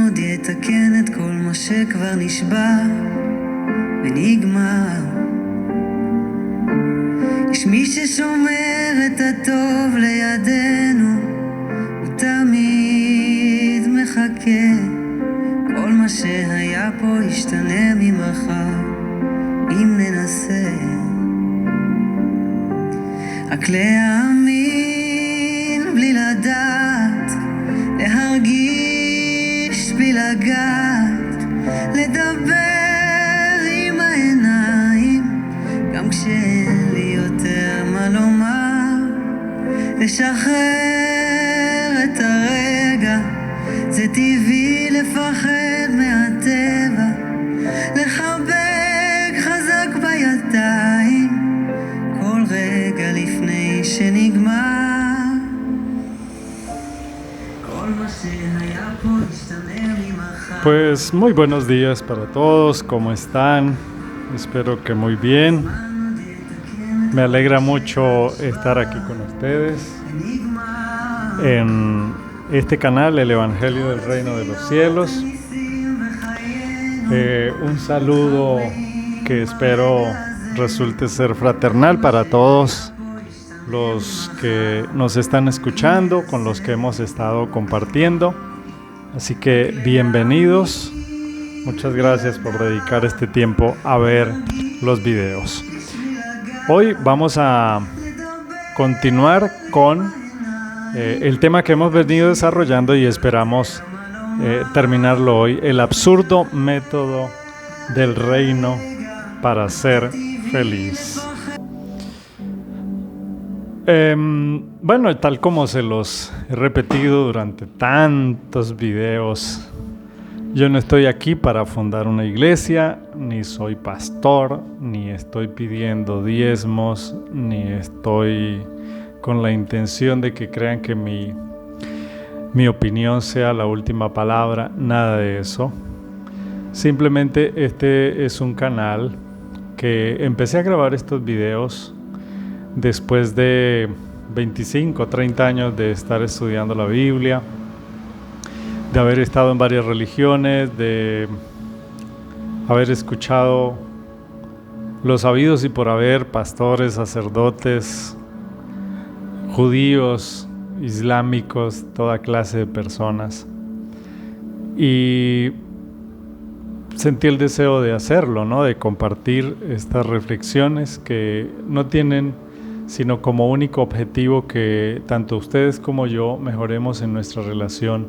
עוד יתקן את כל מה שכבר נשבע ונגמר. יש מי ששומר את הטוב לידינו, הוא תמיד מחכה. כל מה שהיה פה ישתנה ממחר אם ננסה. רק להאמין בלי לדעת, להרגיש בלי לגעת, לדבר עם העיניים גם כשאין לי יותר מה לומר, לשחרר את הרגע, זה טבעי לפחד מהטבע, לחבק חזק בידיים כל רגע לפני שנגמר. כל מה שהיה פה ישתנה ממחר. Pues muy buenos días para todos, ¿cómo están? Espero que muy bien. Me alegra mucho estar aquí con ustedes en este canal, el Evangelio del Reino de los Cielos. Un saludo que espero resulte ser fraternal para todos los que nos están escuchando, con los que hemos estado compartiendo. Así que bienvenidos. Muchas gracias por dedicar este tiempo a ver los videos. Hoy vamos a continuar con el tema que hemos venido desarrollando y esperamos terminarlo hoy, el absurdo método del reino para ser feliz. Bueno, tal como se los he repetido durante tantos videos, yo no estoy aquí para fundar una iglesia, ni soy pastor, ni estoy pidiendo diezmos, ni estoy con la intención de que crean que mi opinión sea la última palabra, nada de eso. Simplemente este es un canal que empecé a grabar estos videos después de 25 o 30 años de estar estudiando la Biblia, de haber estado en varias religiones, de haber escuchado los habidos y por haber, pastores, sacerdotes, judíos, islámicos, toda clase de personas. Y sentí el deseo de hacerlo, ¿no? De compartir estas reflexiones que no tienen sino como único objetivo que tanto ustedes como yo mejoremos en nuestra relación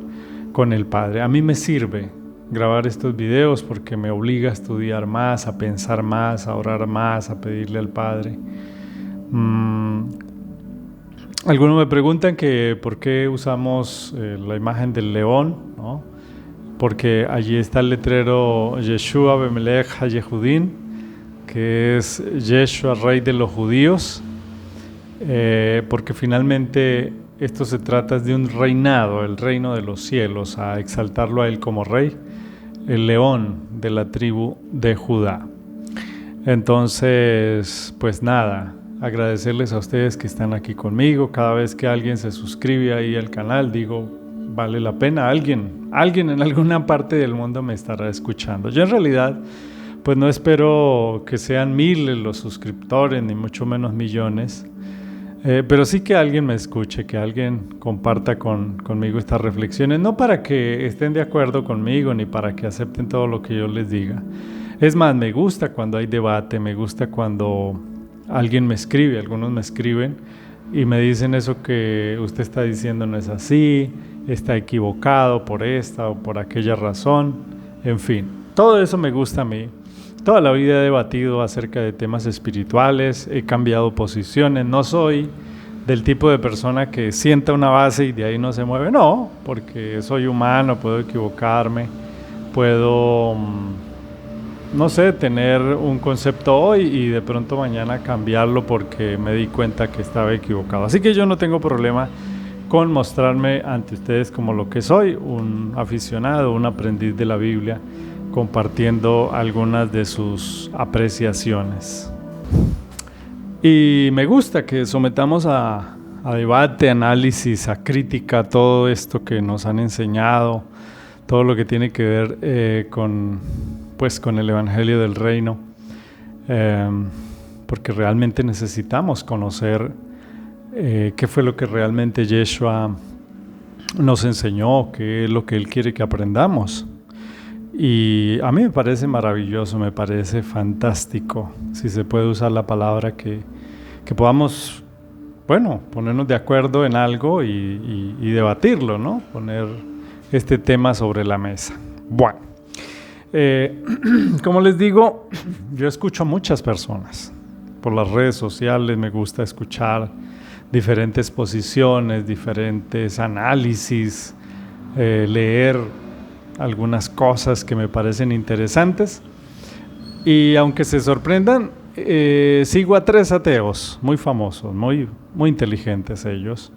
con el Padre. A mí me sirve grabar estos videos porque me obliga a estudiar más, a pensar más, a orar más, a pedirle al Padre. Algunos me preguntan que por qué usamos la imagen del león, ¿no? Porque allí está el letrero Yeshua Bemelech HaYehudin, que es Yeshua, rey de los judíos, porque finalmente esto se trata de un reinado, el reino de los cielos, a exaltarlo a él como rey, el león de la tribu de Judá. Entonces, pues nada, agradecerles a ustedes que están aquí conmigo. Cada vez que alguien se suscribe ahí al canal, digo, vale la pena. Alguien en alguna parte del mundo me estará escuchando. Yo en realidad, pues no espero que sean miles los suscriptores, ni mucho menos millones. Pero sí que alguien me escuche, que alguien comparta conmigo estas reflexiones, no para que estén de acuerdo conmigo ni para que acepten todo lo que yo les diga. Es más, me gusta cuando hay debate, me gusta cuando alguien me escribe, algunos me escriben y me dicen eso que usted está diciendo no es así, está equivocado por esta o por aquella razón, en fin, todo eso me gusta a mí. Toda la vida he debatido acerca de temas espirituales, he cambiado posiciones, no soy del tipo de persona que sienta una base y de ahí no se mueve, no, porque soy humano, puedo equivocarme, puedo, no sé, tener un concepto hoy y de pronto mañana cambiarlo porque me di cuenta que estaba equivocado. Así que yo no tengo problema con mostrarme ante ustedes como lo que soy, un aficionado, un aprendiz de la Biblia, compartiendo algunas de sus apreciaciones. Y me gusta que sometamos a debate, análisis, a crítica todo esto que nos han enseñado, todo lo que tiene que ver con el Evangelio del Reino, porque realmente necesitamos conocer qué fue lo que realmente Yeshua nos enseñó, qué es lo que Él quiere que aprendamos. Y a mí me parece maravilloso, me parece fantástico, si se puede usar la palabra, que podamos, ponernos de acuerdo en algo y debatirlo, ¿no? Poner este tema sobre la mesa. Bueno, como les digo, yo escucho a muchas personas por las redes sociales, me gusta escuchar diferentes posiciones, diferentes análisis, leer algunas cosas que me parecen interesantes, y aunque se sorprendan, sigo a 3 ateos muy famosos, muy inteligentes ellos,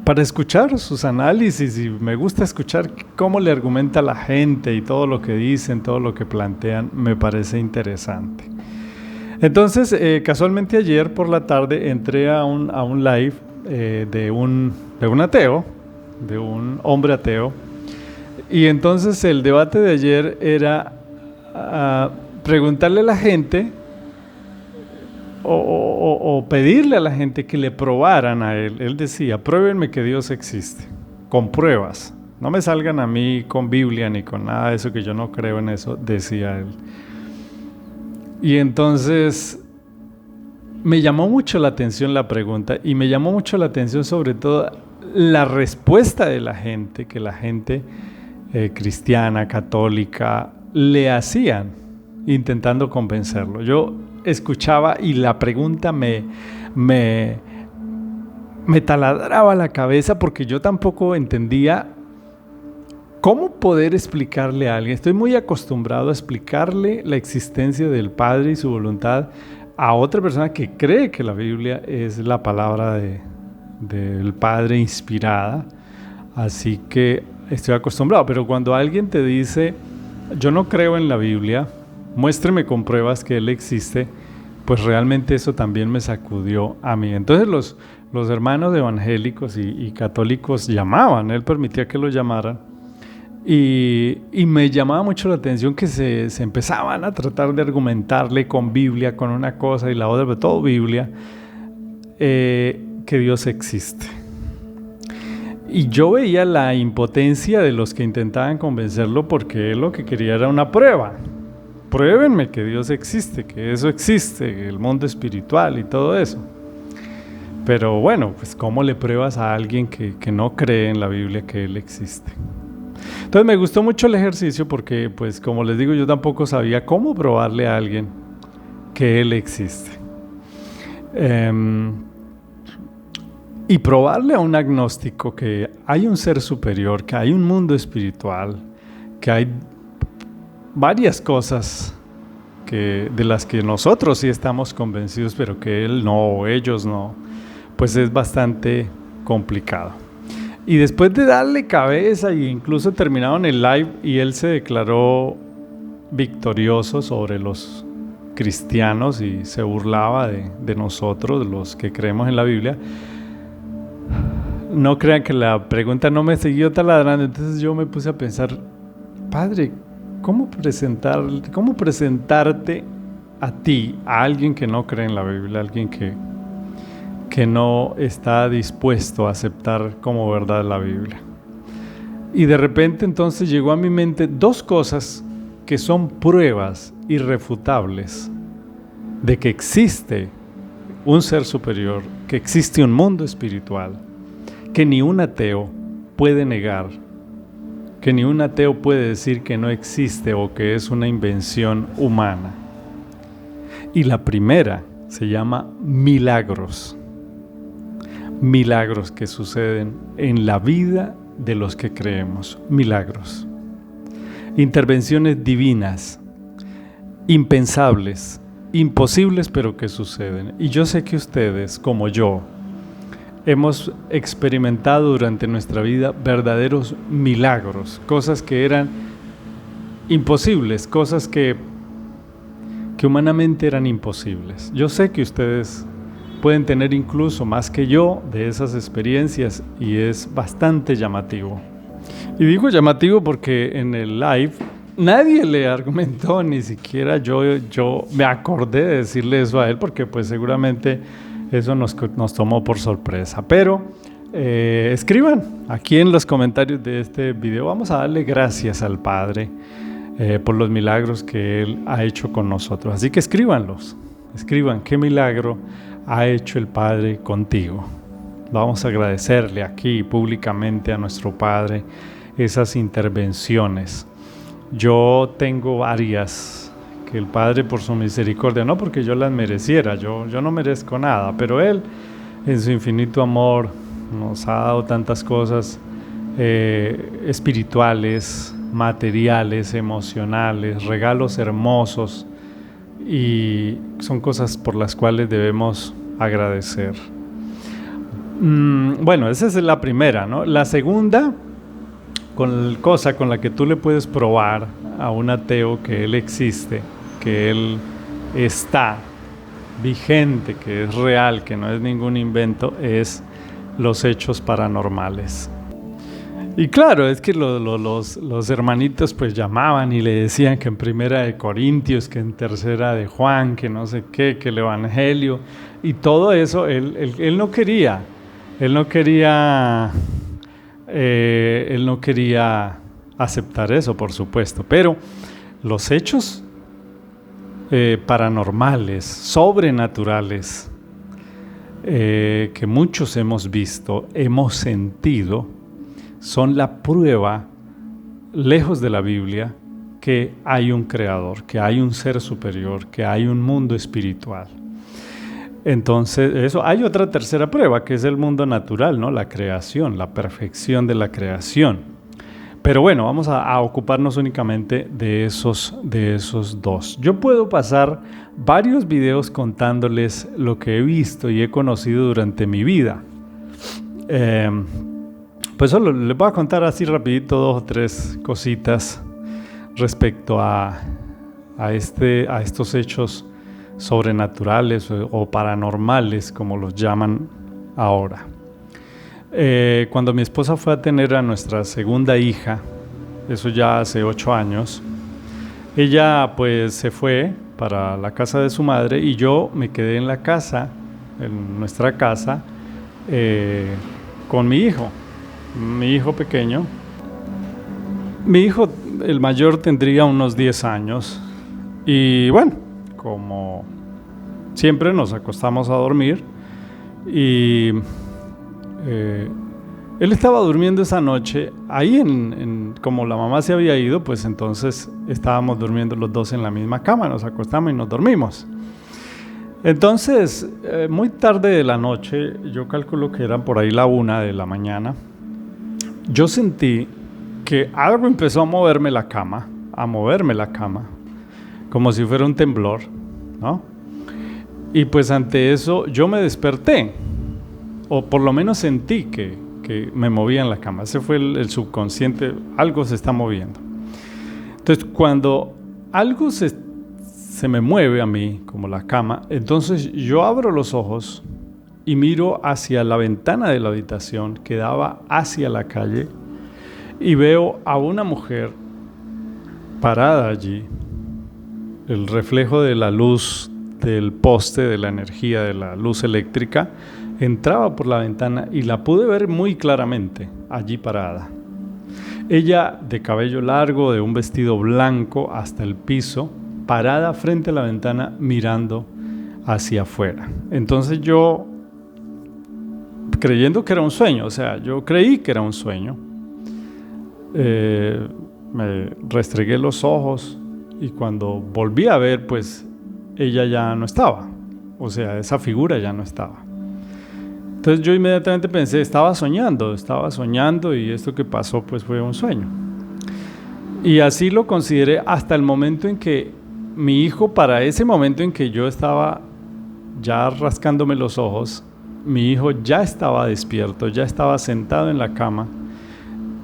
para escuchar sus análisis, y me gusta escuchar cómo le argumenta la gente y todo lo que dicen, todo lo que plantean, me parece interesante. Entonces, casualmente ayer por la tarde entré a un live de un ateo, de un hombre ateo, y entonces el debate de ayer era preguntarle a la gente o pedirle a la gente que le probaran a él. Él decía: pruébenme que Dios existe, con pruebas, no me salgan a mí con Biblia ni con nada de eso, que yo no creo en eso, decía él. Y entonces me llamó mucho la atención la pregunta, y me llamó mucho la atención sobre todo la respuesta de la gente, que la gente cristiana, católica, le hacían, intentando convencerlo. Yo escuchaba y la pregunta me taladraba la cabeza, porque yo tampoco entendía cómo poder explicarle a alguien. Estoy muy acostumbrado a explicarle la existencia del Padre y su voluntad a otra persona que cree que la Biblia es la palabra del Padre inspirada, así que estoy acostumbrado. Pero cuando alguien te dice: yo no creo en la Biblia, muéstreme con pruebas que Él existe, pues realmente eso también me sacudió a mí. Entonces los hermanos evangélicos y católicos llamaban, Él permitía que los llamaran, y me llamaba mucho la atención que se empezaban a tratar de argumentarle con Biblia, con una cosa y la otra, pero todo Biblia, que Dios existe. Y yo veía la impotencia de los que intentaban convencerlo, porque él lo que quería era una prueba. Pruébenme que Dios existe, que eso existe, el mundo espiritual y todo eso. Pero bueno, pues ¿cómo le pruebas a alguien que no cree en la Biblia que Él existe? Entonces me gustó mucho el ejercicio, porque pues como les digo, yo tampoco sabía cómo probarle a alguien que Él existe. Y probarle a un agnóstico que hay un ser superior, que hay un mundo espiritual, que hay varias cosas de las que nosotros sí estamos convencidos, pero que él no, o ellos no, pues es bastante complicado. Y después de darle cabeza, e incluso terminaron el live y él se declaró victorioso sobre los cristianos y se burlaba de nosotros, los que creemos en la Biblia. No crean que la pregunta no me siguió taladrando. Entonces yo me puse a pensar: Padre, ¿cómo presentarte a ti, a alguien que no cree en la Biblia, a alguien que no está dispuesto a aceptar como verdad la Biblia? Y de repente entonces llegó a mi mente 2 cosas que son pruebas irrefutables de que existe un ser superior, que existe un mundo espiritual, que ni un ateo puede negar, que ni un ateo puede decir que no existe o que es una invención humana. Y la primera se llama milagros. Milagros que suceden en la vida de los que creemos. Milagros. Intervenciones divinas, impensables, imposibles, pero que suceden. Y yo sé que ustedes, como yo, hemos experimentado durante nuestra vida verdaderos milagros, cosas que eran imposibles, cosas que humanamente eran imposibles. Yo sé que ustedes pueden tener incluso más que yo de esas experiencias, y es bastante llamativo. Y digo llamativo porque en el live nadie le argumentó, ni siquiera yo me acordé de decirle eso a él, porque pues seguramente eso nos tomó por sorpresa. Pero escriban aquí en los comentarios de este video. Vamos a darle gracias al Padre por los milagros que Él ha hecho con nosotros. Así que escríbanlos. Escriban qué milagro ha hecho el Padre contigo. Vamos a agradecerle aquí públicamente a nuestro Padre esas intervenciones. Yo tengo varias que el Padre por su misericordia, no porque yo las mereciera, yo no merezco nada, pero Él en su infinito amor nos ha dado tantas cosas espirituales, materiales, emocionales, regalos hermosos, y son cosas por las cuales debemos agradecer. Bueno, esa es la primera, ¿no? La segunda cosa con la que tú le puedes probar a un ateo que Él existe, que Él está vigente, que es real, que no es ningún invento, es los hechos paranormales. Y claro, es que los hermanitos pues llamaban y le decían que en Primera de Corintios, que en Tercera de Juan, que no sé qué, que el Evangelio, y todo eso él no quería. Él no quería aceptar eso, por supuesto, pero los hechos paranormales, sobrenaturales, que muchos hemos visto, hemos sentido, son la prueba, lejos de la Biblia, que hay un creador, que hay un ser superior, que hay un mundo espiritual. Entonces, hay otra tercera prueba, que es el mundo natural, ¿no? La creación, la perfección de la creación. Pero bueno, vamos a ocuparnos únicamente de esos dos. Yo puedo pasar varios videos contándoles lo que he visto y he conocido durante mi vida. Pues solo les voy a contar así rapidito 2 o 3 cositas respecto a estos hechos sobrenaturales o paranormales, como los llaman ahora. Cuando mi esposa fue a tener a nuestra segunda hija, eso ya hace 8 años, ella pues se fue para la casa de su madre y yo me quedé en la casa, en nuestra casa, con mi hijo pequeño. Mi hijo, el mayor, tendría unos 10 años y bueno, como siempre nos acostamos a dormir y él estaba durmiendo esa noche ahí como la mamá se había ido, pues entonces estábamos durmiendo los dos en la misma cama, nos acostamos y nos dormimos. Entonces, muy tarde de la noche, yo calculo que eran por ahí la 1 de la mañana, yo sentí que algo empezó a moverme la cama, como si fuera un temblor, ¿no? Y pues ante eso yo me desperté, o por lo menos sentí que me movía en la cama. Ese fue el subconsciente, algo se está moviendo. Entonces cuando algo se me mueve a mí, como la cama, entonces yo abro los ojos y miro hacia la ventana de la habitación que daba hacia la calle y veo a una mujer parada allí. El reflejo de la luz del poste, de la energía, de la luz eléctrica, entraba por la ventana y la pude ver muy claramente allí parada. Ella de cabello largo, de un vestido blanco hasta el piso, parada frente a la ventana mirando hacia afuera. Entonces yo, creyendo que era un sueño, yo creí que era un sueño, me restregué los ojos y cuando volví a ver, pues ella ya no estaba, esa figura ya no estaba. Entonces yo inmediatamente pensé, estaba soñando y esto que pasó pues fue un sueño. Y así lo consideré hasta el momento en que mi hijo, para ese momento en que yo estaba ya rascándome los ojos, mi hijo ya estaba despierto, ya estaba sentado en la cama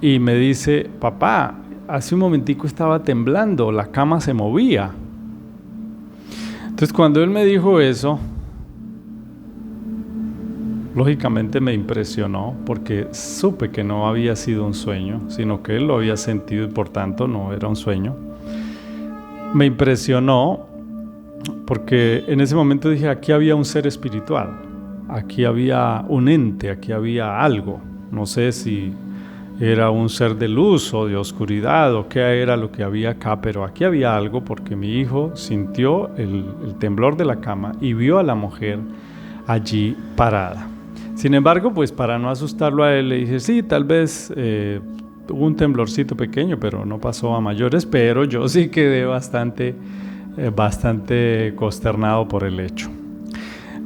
y me dice, papá, hace un momentico estaba temblando, la cama se movía. Entonces cuando él me dijo eso, lógicamente me impresionó porque supe que no había sido un sueño, sino que él lo había sentido y por tanto no era un sueño. Me impresionó porque en ese momento dije, aquí había un ser espiritual, aquí había un ente, aquí había algo. No sé si era un ser de luz o de oscuridad o qué era lo que había acá, pero aquí había algo porque mi hijo sintió el temblor de la cama y vio a la mujer allí parada. Sin embargo, pues para no asustarlo a él, le dije, sí, tal vez hubo un temblorcito pequeño, pero no pasó a mayores, pero yo sí quedé bastante consternado por el hecho.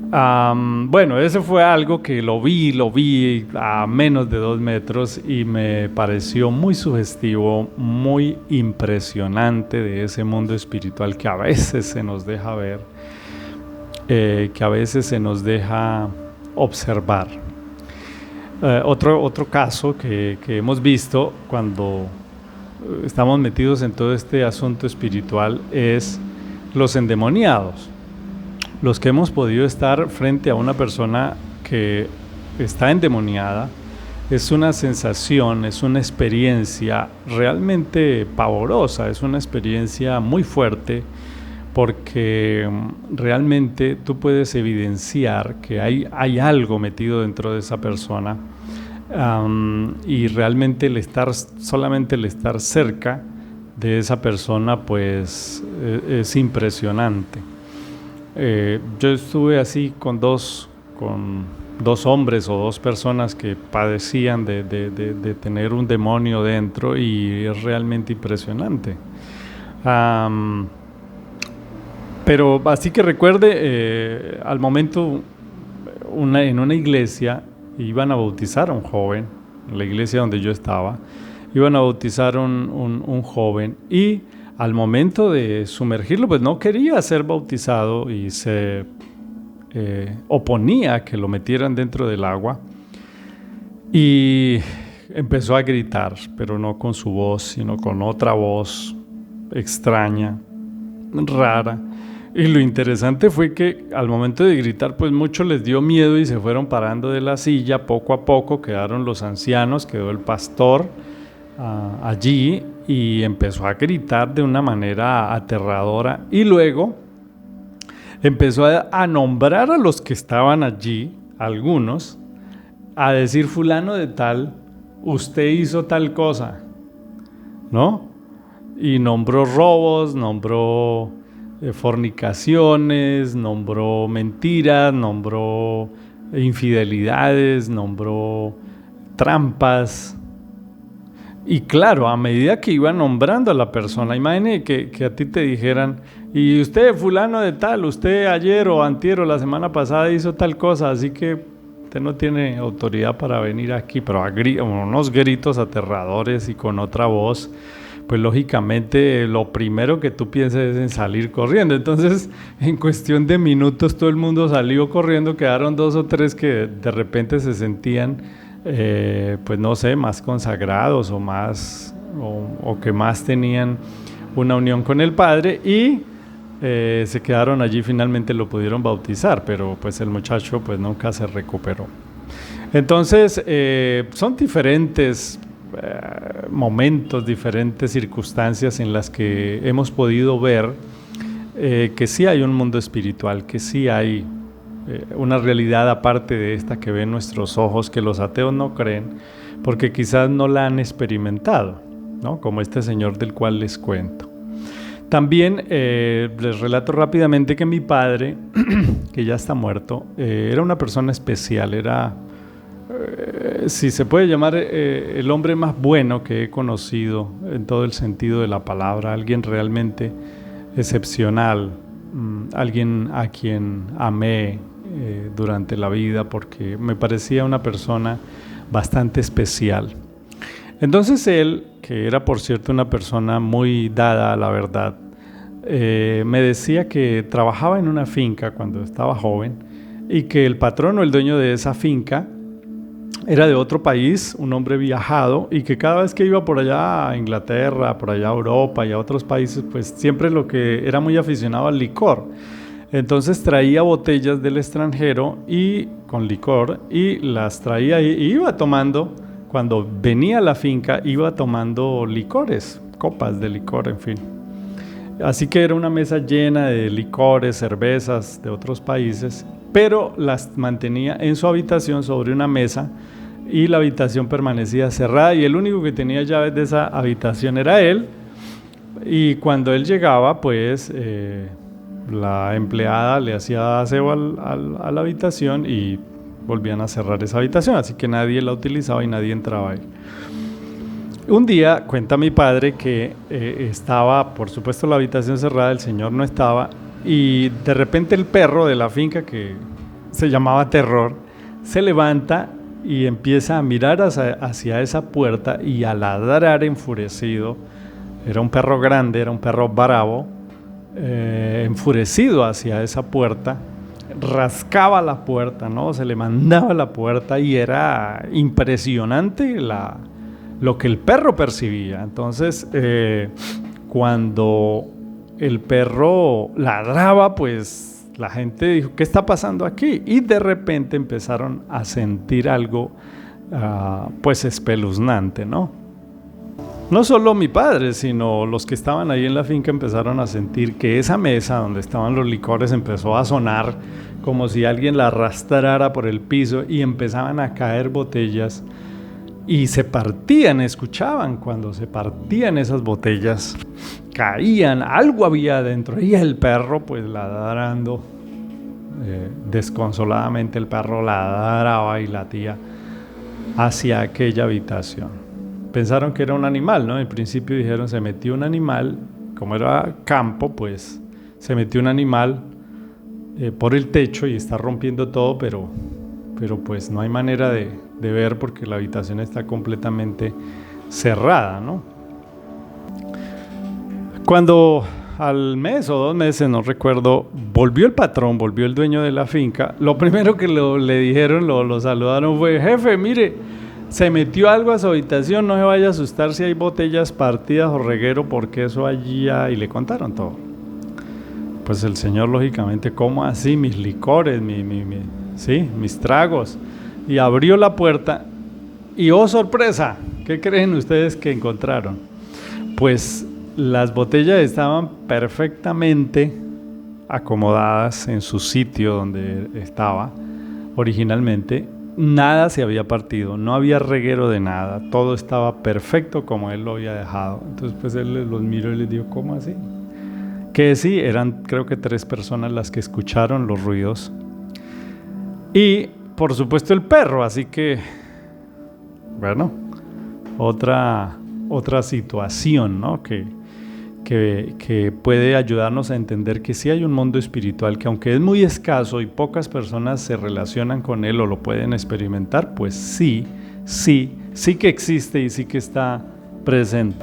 Bueno, ese fue algo que lo vi a menos de 2 metros y me pareció muy sugestivo, muy impresionante de ese mundo espiritual que a veces se nos deja ver, que a veces se nos deja observar. Otro caso que hemos visto cuando estamos metidos en todo este asunto espiritual es los endemoniados. Los que hemos podido estar frente a una persona que está endemoniada, es una sensación, es una experiencia realmente pavorosa, es una experiencia muy fuerte porque realmente tú puedes evidenciar que hay algo metido dentro de esa persona y realmente solamente el estar cerca de esa persona pues es impresionante. Yo estuve así con dos hombres o 2 personas que padecían de tener un demonio dentro y es realmente impresionante. Pero así que recuerde, al momento en una iglesia iban a bautizar a un joven, en la iglesia donde yo estaba, iban a bautizar un joven y al momento de sumergirlo, pues no quería ser bautizado y se oponía a que lo metieran dentro del agua y empezó a gritar, pero no con su voz, sino con otra voz extraña, rara. Y lo interesante fue que al momento de gritar, pues mucho les dio miedo y se fueron parando de la silla. Poco a poco quedaron los ancianos, quedó el pastor allí y empezó a gritar de una manera aterradora y luego empezó a nombrar a los que estaban allí, algunos, a decir fulano de tal, usted hizo tal cosa, ¿no? Y nombró robos, nombró fornicaciones, nombró mentiras, nombró infidelidades, nombró trampas. Y claro, a medida que iba nombrando a la persona, imagine que a ti te dijeran, y usted fulano de tal, usted ayer o antier o la semana pasada hizo tal cosa, así que usted no tiene autoridad para venir aquí, pero unos gritos aterradores y con otra voz, pues lógicamente lo primero que tú piensas es en salir corriendo. Entonces, en cuestión de minutos todo el mundo salió corriendo, quedaron 2 o 3 que de repente se sentían pues no sé, más consagrados o más o que más tenían una unión con el Padre y se quedaron allí, finalmente lo pudieron bautizar, pero pues el muchacho pues nunca se recuperó. Entonces son diferentes momentos, diferentes circunstancias en las que hemos podido ver que sí hay un mundo espiritual, que sí hay una realidad aparte de esta que ven nuestros ojos, que los ateos no creen, porque quizás no la han experimentado, ¿no? Como este señor del cual les cuento. También les relato rápidamente que mi padre, que ya está muerto, era una persona especial, era, si se puede llamar, el hombre más bueno que he conocido en todo el sentido de la palabra, alguien realmente excepcional, alguien a quien amé durante la vida porque me parecía una persona bastante especial. Entonces él, que era por cierto una persona muy dada a la verdad, me decía que trabajaba en una finca cuando estaba joven y que el patrón o el dueño de esa finca era de otro país, un hombre viajado, y que cada vez que iba por allá a Inglaterra, por allá a Europa y a otros países, pues siempre lo que era muy aficionado al licor. Entonces traía botellas del extranjero y con licor y las traía y iba tomando. Cuando venía a la finca iba tomando licores, copas de licor, en fin. Así que era una mesa llena de licores, cervezas de otros países, pero las mantenía en su habitación sobre una mesa y la habitación permanecía cerrada y el único que tenía llaves de esa habitación era él. Y cuando él llegaba, pues la empleada le hacía aseo a la habitación y volvían a cerrar esa habitación, así que nadie la utilizaba y nadie entraba ahí. Un día cuenta mi padre que estaba, por supuesto, la habitación cerrada, el señor no estaba, y de repente el perro de la finca, que se llamaba Terror, se levanta y empieza a mirar hacia esa puerta y a ladrar enfurecido. Era un perro grande, era un perro bravo, enfurecido hacia esa puerta. Rascaba la puerta, ¿no? Se le mandaba la puerta y era impresionante lo que el perro percibía. Entonces, cuando el perro ladraba, pues la gente dijo, ¿qué está pasando aquí? Y de repente empezaron a sentir algo, pues espeluznante, ¿no? No solo mi padre, sino los que estaban ahí en la finca empezaron a sentir que esa mesa donde estaban los licores empezó a sonar como si alguien la arrastrara por el piso y empezaban a caer botellas y se partían, escuchaban cuando se partían esas botellas, caían, algo había adentro y el perro pues ladrando, desconsoladamente el perro ladraba y latía hacia aquella habitación. Pensaron que era un animal, ¿no? En principio dijeron, se metió un animal, como era campo, pues se metió un animal por el techo y está rompiendo todo, pero pues no hay manera de ver porque la habitación está completamente cerrada, ¿no? Cuando al mes o 2 meses, no recuerdo, volvió el patrón, volvió el dueño de la finca, lo primero que le dijeron, lo saludaron fue, jefe, mire, se metió algo a su habitación, no se vaya a asustar si hay botellas partidas o reguero, porque eso allí y le contaron todo. Pues el señor, lógicamente, ¿cómo así? Mis licores, mis tragos. Y abrió la puerta y ¡oh, sorpresa! ¿Qué creen ustedes que encontraron? Pues las botellas estaban perfectamente acomodadas en su sitio donde estaba originalmente. Nada se había partido, no había reguero de nada, todo estaba perfecto como él lo había dejado. Entonces pues él los miró y les dijo, ¿cómo así? Que sí, eran creo que 3 personas las que escucharon los ruidos. Y por supuesto el perro, así que, bueno, otra situación, ¿no? que puede ayudarnos a entender que sí hay un mundo espiritual que aunque es muy escaso y pocas personas se relacionan con él o lo pueden experimentar, pues sí que existe y sí que está presente.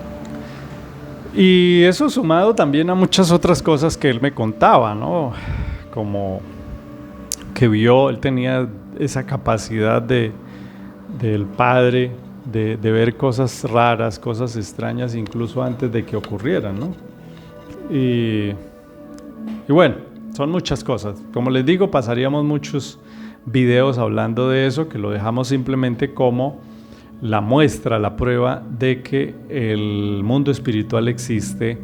Y eso sumado también a muchas otras cosas que él me contaba, ¿no? Como que él tenía esa capacidad del Padre de ver cosas raras, cosas extrañas, incluso antes de que ocurrieran, ¿no? Y bueno, son muchas cosas. Como les digo, pasaríamos muchos videos hablando de eso, que lo dejamos simplemente como la muestra, la prueba de que el mundo espiritual existe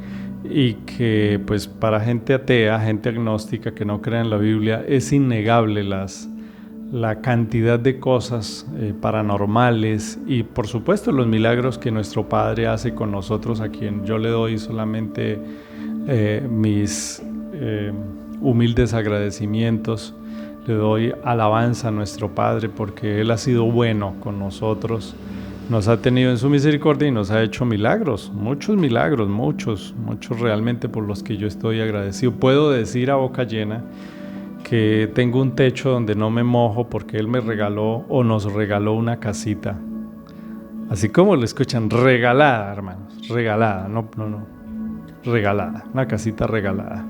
y que pues para gente atea, gente agnóstica que no cree en la Biblia, es innegable la cantidad de cosas paranormales y por supuesto los milagros que nuestro Padre hace con nosotros, a quien yo le doy solamente mis humildes agradecimientos. Le doy alabanza a nuestro Padre porque Él ha sido bueno con nosotros, nos ha tenido en su misericordia y nos ha hecho milagros, muchos milagros, muchos realmente, por los que yo estoy agradecido. Puedo decir a boca llena que tengo un techo donde no me mojo porque Él me regaló o nos regaló una casita. Así como lo escuchan, regalada, hermanos, regalada, no, regalada, una casita regalada.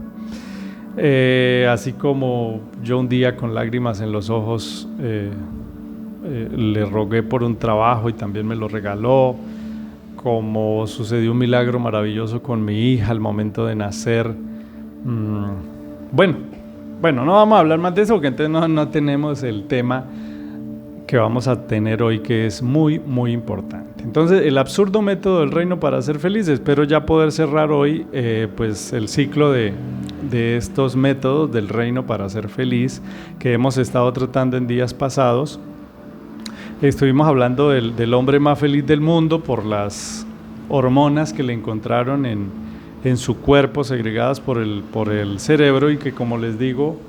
Así como yo un día con lágrimas en los ojos le rogué por un trabajo y también me lo regaló, como sucedió un milagro maravilloso con mi hija al momento de nacer. Bueno, Bueno, no vamos a hablar más de eso porque entonces no tenemos el tema que vamos a tener hoy, que es muy, muy importante. Entonces, el absurdo método del reino para ser feliz. Espero ya poder cerrar hoy pues el ciclo de estos métodos del reino para ser feliz que hemos estado tratando en días pasados. Estuvimos hablando del hombre más feliz del mundo por las hormonas que le encontraron en su cuerpo segregadas por el cerebro, y que, como les digo,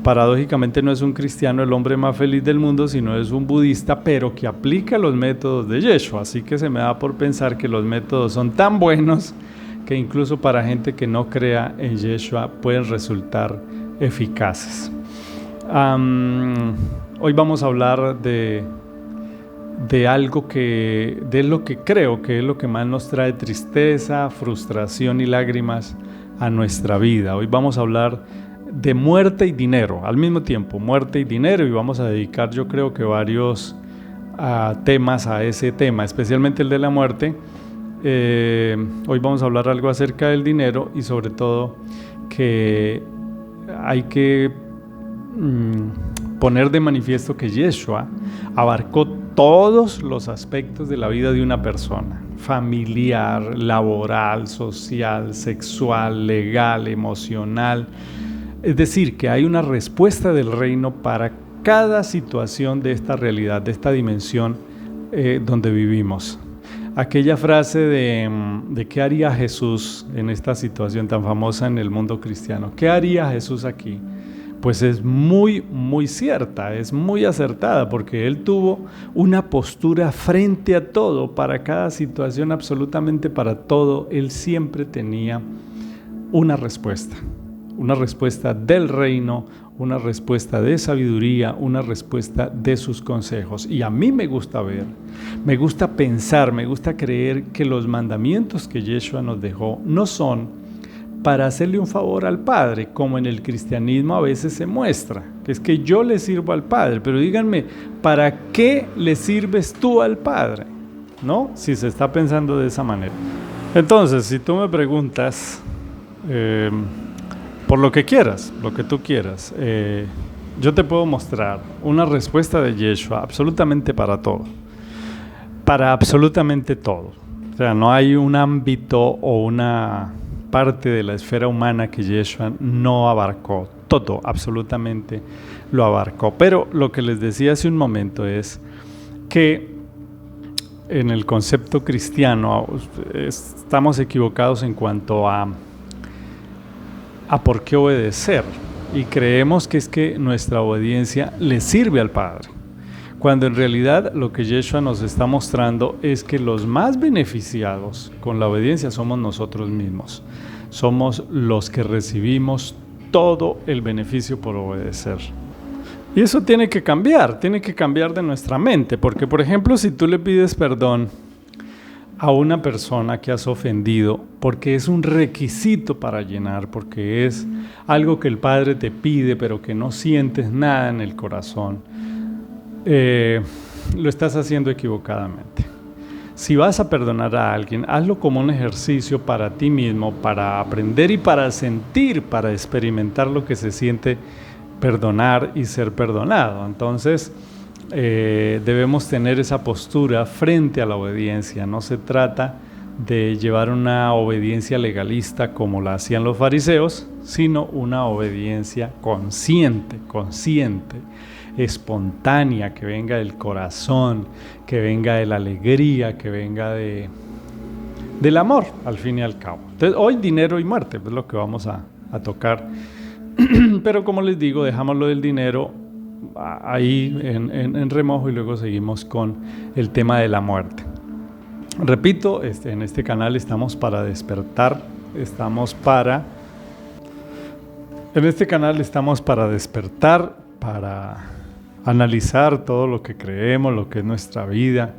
paradójicamente no es un cristiano el hombre más feliz del mundo, sino es un budista, pero que aplica los métodos de Yeshua. Así que se me da por pensar que los métodos son tan buenos que incluso para gente que no crea en Yeshua pueden resultar eficaces. Hoy vamos a hablar de algo de lo que creo que es lo que más nos trae tristeza, frustración y lágrimas a nuestra vida. Hoy vamos a hablar de muerte y dinero, al mismo tiempo, muerte y dinero, y vamos a dedicar, yo creo que varios temas a ese tema, especialmente el de la muerte. Hoy vamos a hablar algo acerca del dinero, y sobre todo que hay que poner de manifiesto que Yeshua abarcó todos los aspectos de la vida de una persona: familiar, laboral, social, sexual, legal, emocional. Es decir, que hay una respuesta del reino para cada situación de esta realidad, de esta dimensión donde vivimos. Aquella frase de ¿qué haría Jesús en esta situación tan famosa en el mundo cristiano? ¿Qué haría Jesús aquí? Pues es muy, muy cierta, es muy acertada, porque Él tuvo una postura frente a todo, para cada situación, absolutamente para todo. Él siempre tenía una respuesta del reino, una respuesta de sabiduría, una respuesta de sus consejos. Y a mí me gusta ver, me gusta pensar, me gusta creer que los mandamientos que Yeshua nos dejó no son para hacerle un favor al Padre, como en el cristianismo a veces se muestra, que es que yo le sirvo al Padre. Pero díganme, ¿para qué le sirves tú al Padre? ¿No? Si se está pensando de esa manera. Entonces, si tú me preguntas, por lo que quieras, lo que tú quieras, yo te puedo mostrar una respuesta de Yeshua absolutamente para todo, para absolutamente todo. O sea, no hay un ámbito o una parte de la esfera humana que Yeshua no abarcó. Todo, absolutamente lo abarcó. Pero lo que les decía hace un momento es que en el concepto cristiano estamos equivocados en cuanto a por qué obedecer, y creemos que es que nuestra obediencia le sirve al Padre, cuando en realidad lo que Yeshua nos está mostrando es que los más beneficiados con la obediencia somos nosotros mismos. Somos los que recibimos todo el beneficio por obedecer. Y eso tiene que cambiar de nuestra mente, porque, por ejemplo, si tú le pides perdón a una persona que has ofendido, porque es un requisito para llenar, porque es algo que el Padre te pide, pero que no sientes nada en el corazón, lo estás haciendo equivocadamente. Si vas a perdonar a alguien, hazlo como un ejercicio para ti mismo, para aprender y para sentir, para experimentar lo que se siente perdonar y ser perdonado. Entonces, debemos tener esa postura frente a la obediencia. No se trata de llevar una obediencia legalista como la hacían los fariseos, sino una obediencia consciente, espontánea, que venga del corazón, que venga de la alegría, que venga del amor, al fin y al cabo. Entonces, hoy dinero y muerte es lo que vamos a tocar. Pero como les digo, dejamos lo del dinero ahí en remojo, y luego seguimos con el tema de la muerte. Repito, en este canal estamos para despertar, para analizar todo lo que creemos, lo que es nuestra vida,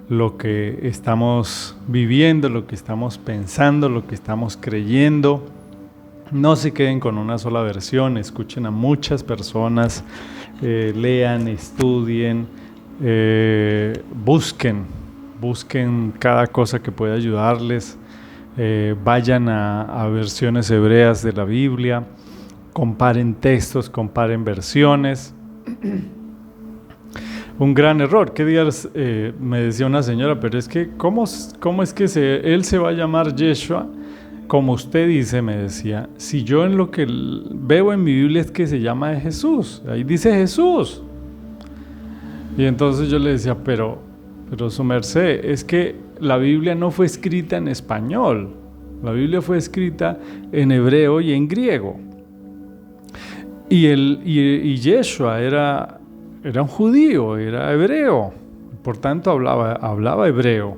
lo que estamos viviendo, lo que estamos pensando, lo que estamos creyendo. No se queden con una sola versión, escuchen a muchas personas, lean, estudien, busquen cada cosa que pueda ayudarles, vayan a versiones hebreas de la Biblia, comparen textos, comparen versiones. Un gran error. ¿Qué días me decía una señora? Pero es que, ¿cómo es que él se va a llamar Yeshua? Como usted dice, me decía, si yo en lo que veo en mi Biblia es que se llama Jesús. Ahí dice Jesús. Y entonces yo le decía, pero su merced, es que la Biblia no fue escrita en español. La Biblia fue escrita en hebreo y en griego. Y Yeshua era un judío, era hebreo, por tanto hablaba hebreo.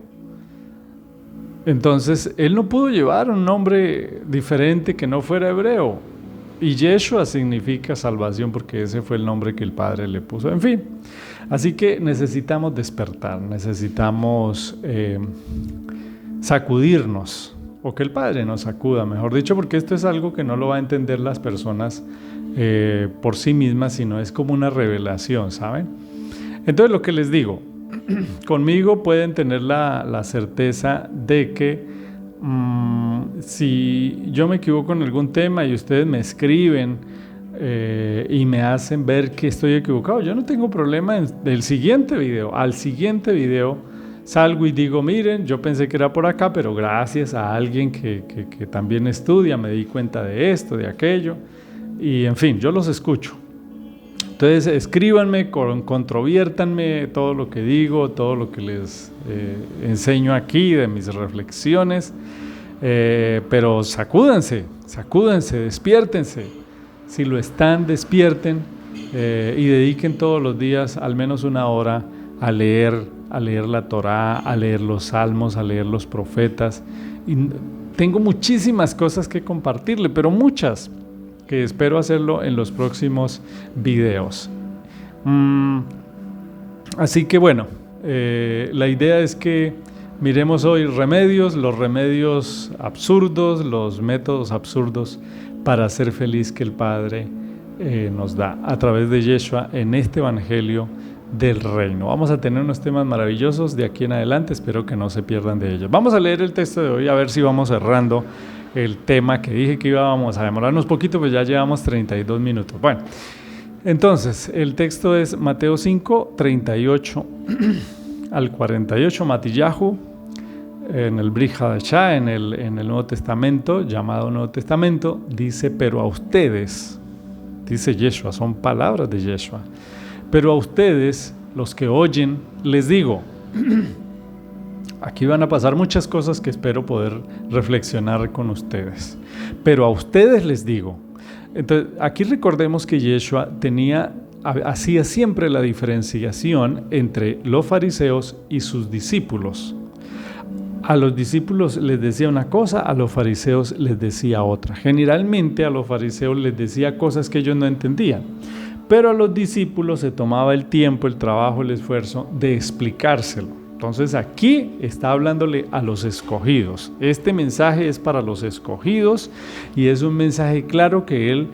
Entonces él no pudo llevar un nombre diferente que no fuera hebreo. Y Yeshua significa salvación porque ese fue el nombre que el Padre le puso. En fin, así que necesitamos despertar, necesitamos sacudirnos, o que el Padre nos sacuda, mejor dicho, porque esto es algo que no lo va a entender las personas por sí mismas, sino es como una revelación, ¿saben? Entonces lo que les digo, conmigo pueden tener la certeza de que si yo me equivoco en algún tema y ustedes me escriben y me hacen ver que estoy equivocado, yo no tengo problema al siguiente video salgo y digo, miren, yo pensé que era por acá, pero gracias a alguien que también estudia, me di cuenta de esto, de aquello, y en fin, yo los escucho. Entonces escríbanme, controviértanme todo lo que digo, todo lo que les enseño aquí de mis reflexiones, pero sacúdense, despiértense. Si lo están, despierten y dediquen todos los días al menos una hora a leer la Torá, a leer los salmos, a leer los profetas. Y tengo muchísimas cosas que compartirle, pero muchas, que espero hacerlo en los próximos videos. Así que bueno, la idea es que miremos hoy los remedios absurdos, los métodos absurdos para ser feliz que el Padre nos da a través de Yeshua en este Evangelio del Reino. Vamos a tener unos temas maravillosos de aquí en adelante, espero que no se pierdan de ellos. Vamos a leer el texto de hoy, a ver si vamos cerrando el tema que dije que íbamos a demorarnos poquito, pues ya llevamos 32 minutos. Bueno, entonces, el texto es Mateo 5, 38 al 48, Matillahu, en el Brit Hadashah, en el Nuevo Testamento, llamado Nuevo Testamento, dice, pero a ustedes, dice Yeshua, son palabras de Yeshua, pero a ustedes, los que oyen, les digo. Aquí van a pasar muchas cosas que espero poder reflexionar con ustedes. Pero a ustedes les digo. Entonces, aquí recordemos que Yeshua hacía siempre la diferenciación entre los fariseos y sus discípulos. A los discípulos les decía una cosa, a los fariseos les decía otra. Generalmente a los fariseos les decía cosas que ellos no entendían. Pero a los discípulos se tomaba el tiempo, el trabajo, el esfuerzo de explicárselo. Entonces aquí está hablándole a los escogidos. Este mensaje es para los escogidos y es un mensaje claro que él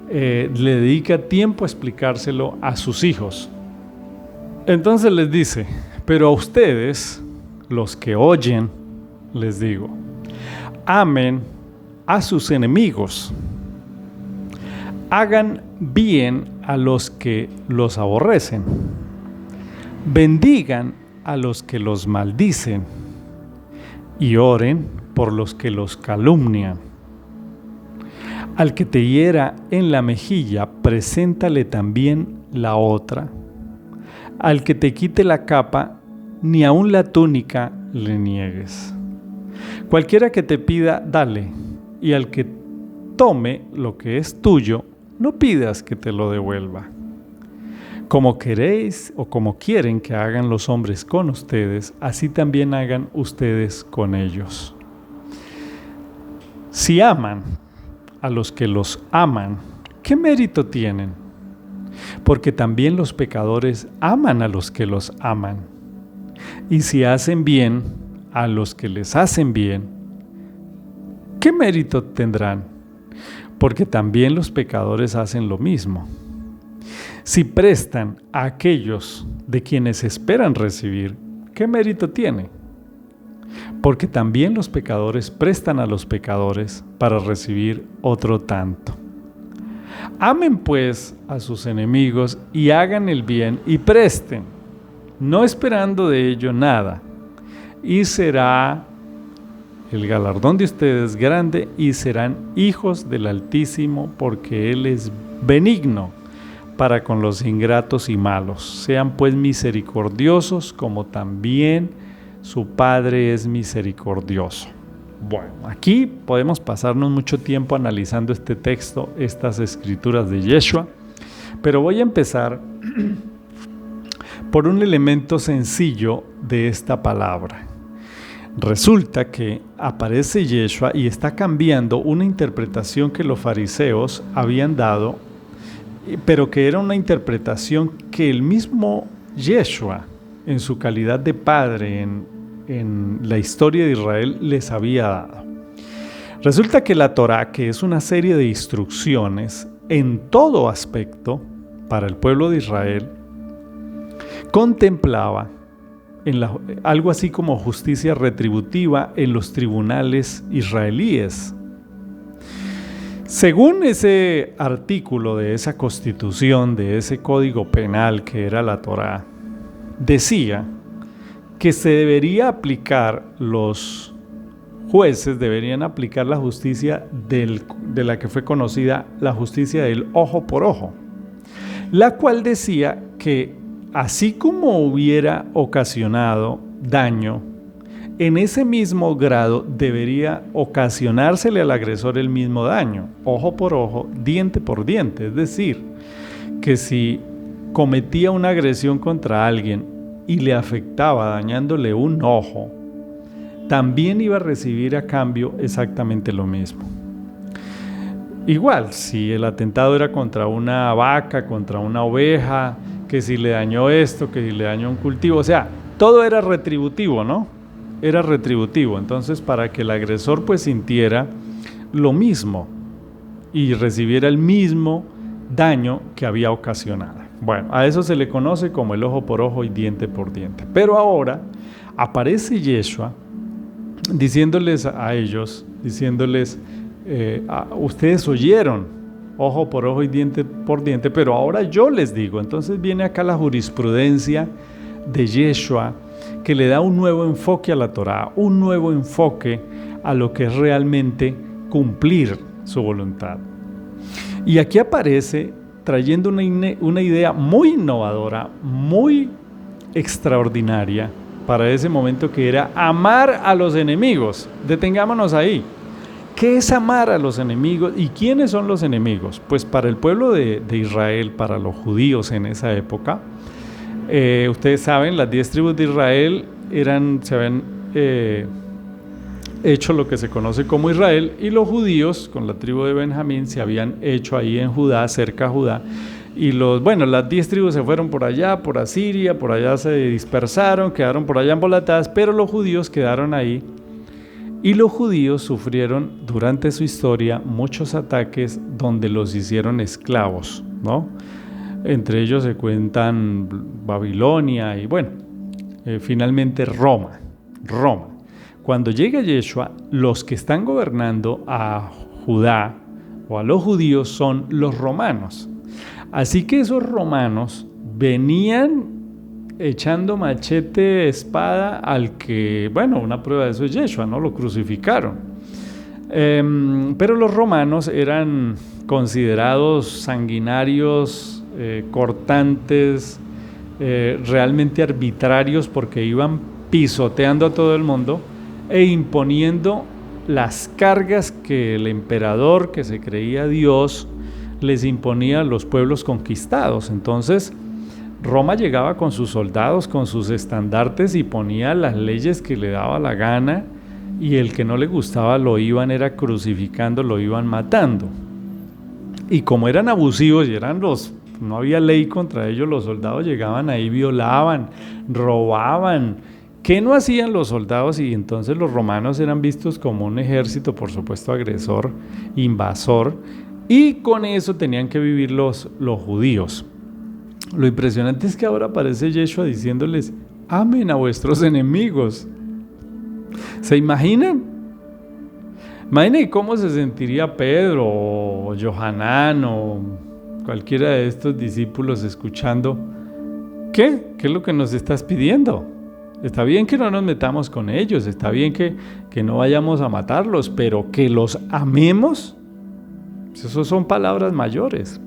le dedica tiempo a explicárselo a sus hijos. Entonces les dice, pero a ustedes, los que oyen, les digo, amen a sus enemigos, hagan bien a los que los aborrecen, bendigan a los que los maldicen y oren por los que los calumnian. Al que te hiera en la mejilla, preséntale también la otra. Al que te quite la capa, ni aun la túnica le niegues. Cualquiera que te pida, dale, y al que tome lo que es tuyo, no pidas que te lo devuelva. Como queréis o como quieren que hagan los hombres con ustedes, así también hagan ustedes con ellos. Si aman a los que los aman, ¿qué mérito tienen? Porque también los pecadores aman a los que los aman. Y si hacen bien a los que les hacen bien, ¿qué mérito tendrán? Porque también los pecadores hacen lo mismo. Si prestan a aquellos de quienes esperan recibir, ¿qué mérito tiene? Porque también los pecadores prestan a los pecadores para recibir otro tanto. Amen pues a sus enemigos y hagan el bien y presten, no esperando de ello nada, y será el galardón de ustedes grande y serán hijos del Altísimo, porque Él es benigno para con los ingratos y malos. Sean pues misericordiosos como también su Padre es misericordioso. Bueno, aquí podemos pasarnos mucho tiempo analizando este texto, estas escrituras de Yeshua, pero voy a empezar por un elemento sencillo de esta palabra. Resulta que aparece Yeshua y está cambiando una interpretación que los fariseos habían dado, pero que era una interpretación que el mismo Yeshua, en su calidad de padre en la historia de Israel, les había dado. Resulta que la Torá, que es una serie de instrucciones en todo aspecto para el pueblo de Israel, contemplaba algo así como justicia retributiva en los tribunales israelíes. Según ese artículo de esa constitución, de ese código penal que era la Torá, decía que se debería aplicar, los jueces deberían aplicar la justicia de la que fue conocida la justicia del ojo por ojo, la cual decía que así como hubiera ocasionado daño, en ese mismo grado debería ocasionársele al agresor el mismo daño, ojo por ojo, diente por diente. Es decir, que si cometía una agresión contra alguien y le afectaba dañándole un ojo, también iba a recibir a cambio exactamente lo mismo. Igual, si el atentado era contra una vaca, contra una oveja, que si le dañó esto, que si le dañó un cultivo, o sea, todo era retributivo, ¿no? Era retributivo. Entonces, para que el agresor pues sintiera lo mismo y recibiera el mismo daño que había ocasionado. Bueno, a eso se le conoce como el ojo por ojo y diente por diente. Pero ahora aparece Yeshua diciéndoles a ellos, ustedes oyeron ojo por ojo y diente por diente, pero ahora yo les digo. Entonces viene acá la jurisprudencia de Yeshua, que le da un nuevo enfoque a la Torá, un nuevo enfoque a lo que es realmente cumplir su voluntad. Y aquí aparece trayendo una idea muy innovadora, muy extraordinaria para ese momento, que era amar a los enemigos. Detengámonos ahí. ¿Qué es amar a los enemigos? ¿Y quiénes son los enemigos? Pues para el pueblo de Israel, para los judíos en esa época, ustedes saben, las 10 tribus de Israel se habían hecho lo que se conoce como Israel, y los judíos con la tribu de Benjamín se habían hecho ahí en Judá, cerca a Judá, y las 10 tribus se fueron por allá, por Asiria, por allá se dispersaron, quedaron por allá embolatadas, pero los judíos quedaron ahí. Y los judíos sufrieron durante su historia muchos ataques donde los hicieron esclavos, ¿no? Entre ellos se cuentan Babilonia y finalmente Roma. Cuando llega Yeshua, los que están gobernando a Judá o a los judíos son los romanos. Así que esos romanos venían echando machete, espada al que, una prueba de eso es Yeshua, ¿no? Lo crucificaron. Pero los romanos eran considerados sanguinarios, cortantes, realmente arbitrarios, porque iban pisoteando a todo el mundo e imponiendo las cargas que el emperador, que se creía Dios, les imponía a los pueblos conquistados. Entonces, Roma llegaba con sus soldados, con sus estandartes, y ponía las leyes que le daba la gana, y el que no le gustaba lo iban crucificando, lo iban matando. Y como eran abusivos y no había ley contra ellos, los soldados llegaban ahí, violaban, robaban. ¿Qué no hacían los soldados? Y entonces los romanos eran vistos como un ejército, por supuesto, agresor, invasor, y con eso tenían que vivir los judíos. Lo impresionante es que ahora aparece Yeshua diciéndoles: amen a vuestros enemigos. ¿Se imaginan? Imagine cómo se sentiría Pedro o Johanán o cualquiera de estos discípulos escuchando. ¿Qué? ¿Qué es lo que nos estás pidiendo? Está bien que no nos metamos con ellos, está bien que no vayamos a matarlos, pero que los amemos, esas son palabras mayores.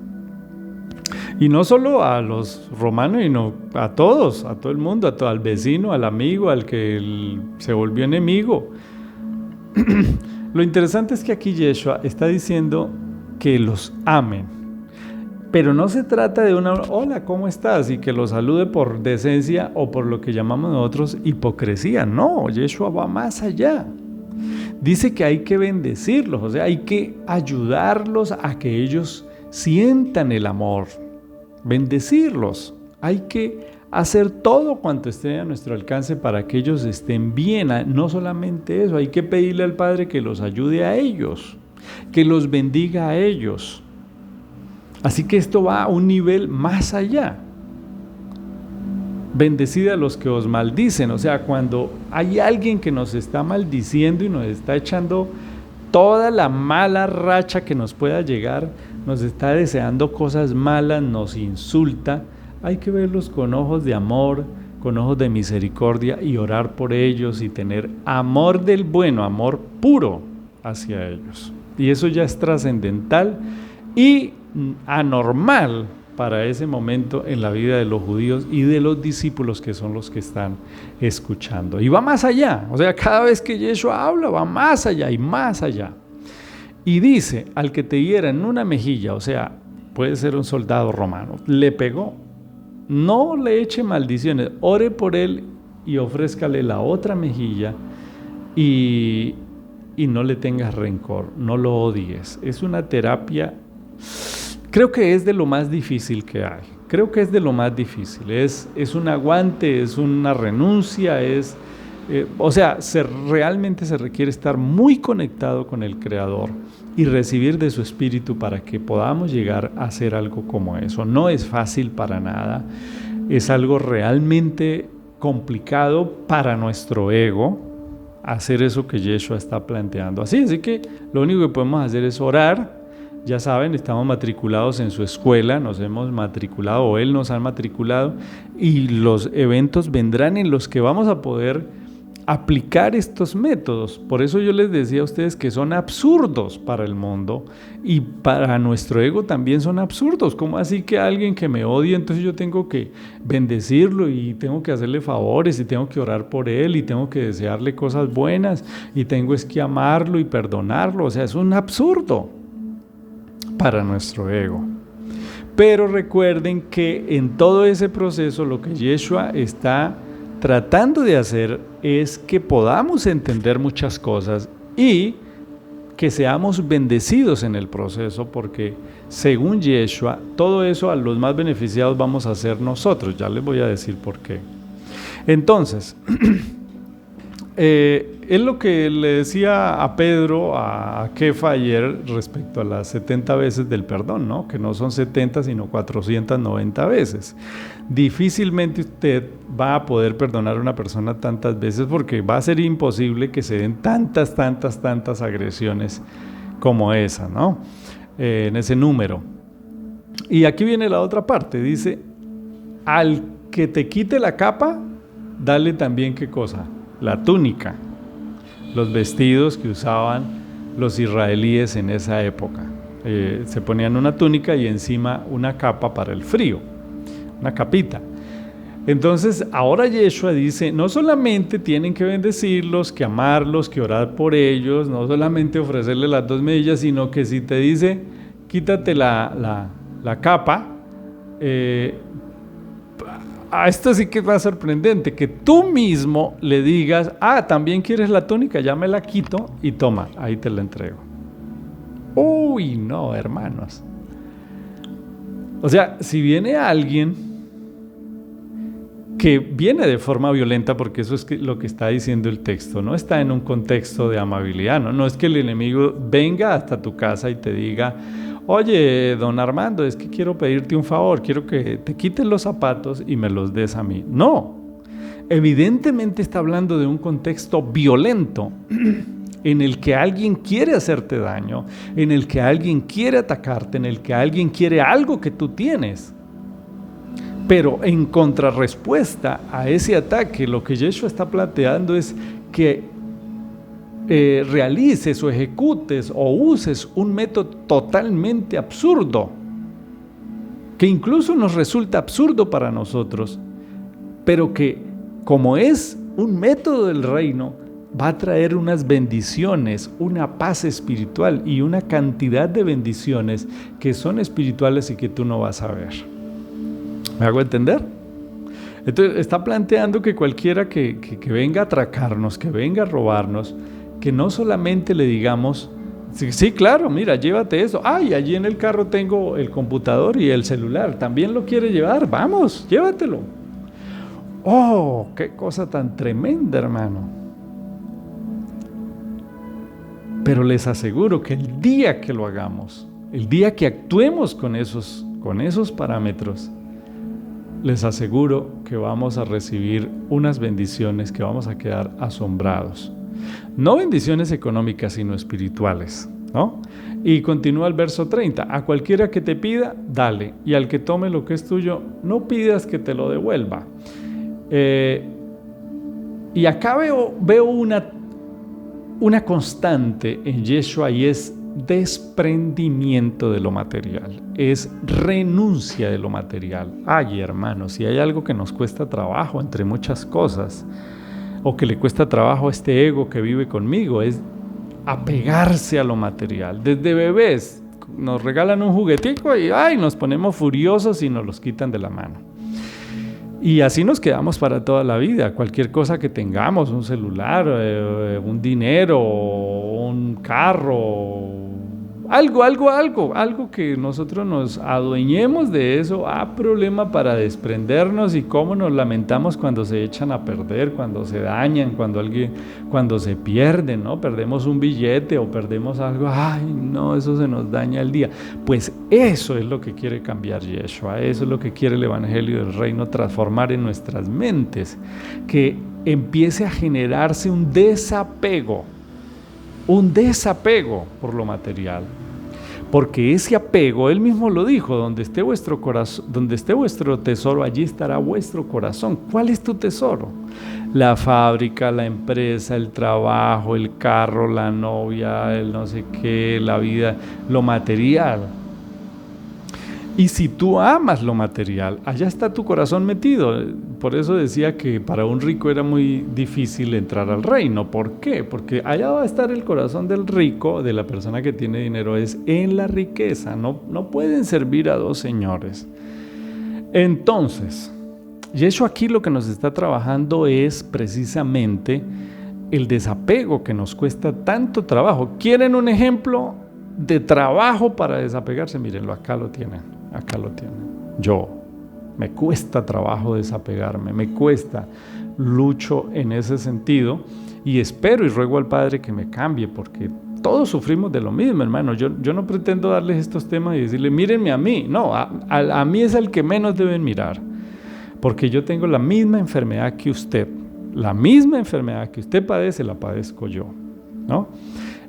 Y no solo a los romanos, sino a todos, a todo el mundo, al vecino, al amigo, al que se volvió enemigo. Lo interesante es que aquí Yeshua está diciendo que los amen, pero no se trata de una hola, ¿cómo estás? Y que los salude por decencia o por lo que llamamos nosotros hipocresía. No, Yeshua va más allá. Dice que hay que bendecirlos, o sea, hay que ayudarlos a que ellos sientan el amor, bendecirlos. Hay que hacer todo cuanto esté a nuestro alcance para que ellos estén bien. No solamente eso, hay que pedirle al Padre que los ayude a ellos, que los bendiga a ellos. Así que esto va a un nivel más allá. Bendecid a los que os maldicen. O sea, cuando hay alguien que nos está maldiciendo y nos está echando toda la mala racha que nos pueda llegar, nos está deseando cosas malas, nos insulta, hay que verlos con ojos de amor, con ojos de misericordia y orar por ellos y tener amor del bueno, amor puro hacia ellos. Y eso ya es trascendental y anormal para ese momento en la vida de los judíos y de los discípulos que son los que están escuchando. Y va más allá, o sea, cada vez que Yeshua habla va más allá y más allá. Y dice, al que te hiera en una mejilla, o sea, puede ser un soldado romano, le pegó, no le eche maldiciones, ore por él y ofrézcale la otra mejilla y no le tengas rencor, no lo odies. Es una terapia. Creo que es de lo más difícil que hay. Creo que es de lo más difícil. Es un aguante, es una renuncia, realmente se requiere estar muy conectado con el Creador y recibir de su Espíritu para que podamos llegar a hacer algo como eso. No es fácil para nada. Es algo realmente complicado para nuestro ego hacer eso que Yeshua está planteando. Así que lo único que podemos hacer es orar. Ya saben, estamos matriculados en su escuela, nos hemos matriculado o él nos ha matriculado y los eventos vendrán en los que vamos a poder aplicar estos métodos. Por eso yo les decía a ustedes que son absurdos para el mundo y para nuestro ego también son absurdos. ¿Cómo así que alguien que me odia, entonces yo tengo que bendecirlo y tengo que hacerle favores y tengo que orar por él y tengo que desearle cosas buenas y tengo es que amarlo y perdonarlo? O sea, es un absurdo para nuestro ego. Pero recuerden que en todo ese proceso lo que Yeshua está tratando de hacer es que podamos entender muchas cosas y que seamos bendecidos en el proceso, porque según Yeshua, todo eso a los más beneficiados vamos a ser nosotros. Ya les voy a decir por qué. Entonces, es lo que le decía a Pedro, a Kefa ayer respecto a las 70 veces del perdón, ¿no? Que no son 70 sino 490 veces. Difícilmente usted va a poder perdonar a una persona tantas veces porque va a ser imposible que se den tantas agresiones como esa, ¿no? En ese número. Y aquí viene la otra parte, dice, al que te quite la capa, dale también, ¿qué cosa? La túnica, los vestidos que usaban los israelíes en esa época. Se ponían una túnica y encima una capa para el frío, una capita. Entonces ahora Yeshua dice, no solamente tienen que bendecirlos, que amarlos, que orar por ellos, no solamente ofrecerles las 2 mejillas, sino que si te dice, quítate la capa, esto sí que va sorprendente, que tú mismo le digas, también quieres la túnica, ya me la quito y toma, ahí te la entrego. Uy, no, hermanos. O sea, si viene alguien que viene de forma violenta, porque eso es lo que está diciendo el texto, no está en un contexto de amabilidad, no es que el enemigo venga hasta tu casa y te diga, oye, don Armando, es que quiero pedirte un favor, quiero que te quites los zapatos y me los des a mí. No, evidentemente está hablando de un contexto violento en el que alguien quiere hacerte daño, en el que alguien quiere atacarte, en el que alguien quiere algo que tú tienes. Pero en contrarrespuesta a ese ataque, lo que Yeshua está planteando es que realices o ejecutes o uses un método totalmente absurdo, que incluso nos resulta absurdo para nosotros, pero que como es un método del reino, va a traer unas bendiciones, una paz espiritual y una cantidad de bendiciones que son espirituales y que tú no vas a ver. ¿Me hago entender? Entonces está planteando que cualquiera que venga a atracarnos, que venga a robarnos, que no solamente le digamos, sí, claro, mira, llévate eso. Ay, allí en el carro tengo el computador y el celular, ¿también lo quiere llevar? Vamos, llévatelo. Oh, qué cosa tan tremenda, hermano. Pero les aseguro que el día que lo hagamos, el día que actuemos con esos parámetros, les aseguro que vamos a recibir unas bendiciones que vamos a quedar asombrados. No bendiciones económicas, sino espirituales, ¿no? Y continúa el verso 30. A cualquiera que te pida, dale. Y al que tome lo que es tuyo, no pidas que te lo devuelva. Y acá veo una constante en Yeshua, y es desprendimiento de lo material, es renuncia de lo material. Ay, hermanos, si hay algo que nos cuesta trabajo entre muchas cosas, o que le cuesta trabajo a este ego que vive conmigo, es apegarse a lo material. Desde bebés nos regalan un juguetico y nos ponemos furiosos y nos los quitan de la mano. Y así nos quedamos para toda la vida. Cualquier cosa que tengamos, un celular, un dinero, un carro, algo que nosotros nos adueñemos de eso, problema para desprendernos, y cómo nos lamentamos cuando se echan a perder, cuando se dañan, cuando se pierden, ¿no? Perdemos un billete o perdemos algo, eso se nos daña el día. Pues eso es lo que quiere cambiar Yeshua, eso es lo que quiere el Evangelio del Reino transformar en nuestras mentes, que empiece a generarse un desapego por lo material, porque ese apego, él mismo lo dijo, donde esté vuestro corazón, donde esté vuestro tesoro, allí estará vuestro corazón. ¿Cuál es tu tesoro? La fábrica, la empresa, el trabajo, el carro, la novia, el no sé qué, la vida, lo material. Y si tú amas lo material, allá está tu corazón metido. Por eso decía que para un rico era muy difícil entrar al reino. ¿Por qué? Porque allá va a estar el corazón del rico, de la persona que tiene dinero, es en la riqueza. No pueden servir a dos señores. Entonces, Yeshua aquí lo que nos está trabajando es precisamente el desapego que nos cuesta tanto trabajo. ¿Quieren un ejemplo de trabajo para desapegarse? Mírenlo, acá lo tienen. Me cuesta trabajo desapegarme, me cuesta, lucho en ese sentido, y espero y ruego al Padre que me cambie, porque todos sufrimos de lo mismo, hermano. Yo no pretendo darles estos temas y decirles, mírenme a mí. No, a mí es el que menos deben mirar, porque yo tengo la misma enfermedad que usted. La misma enfermedad que usted padece, la padezco yo, ¿no?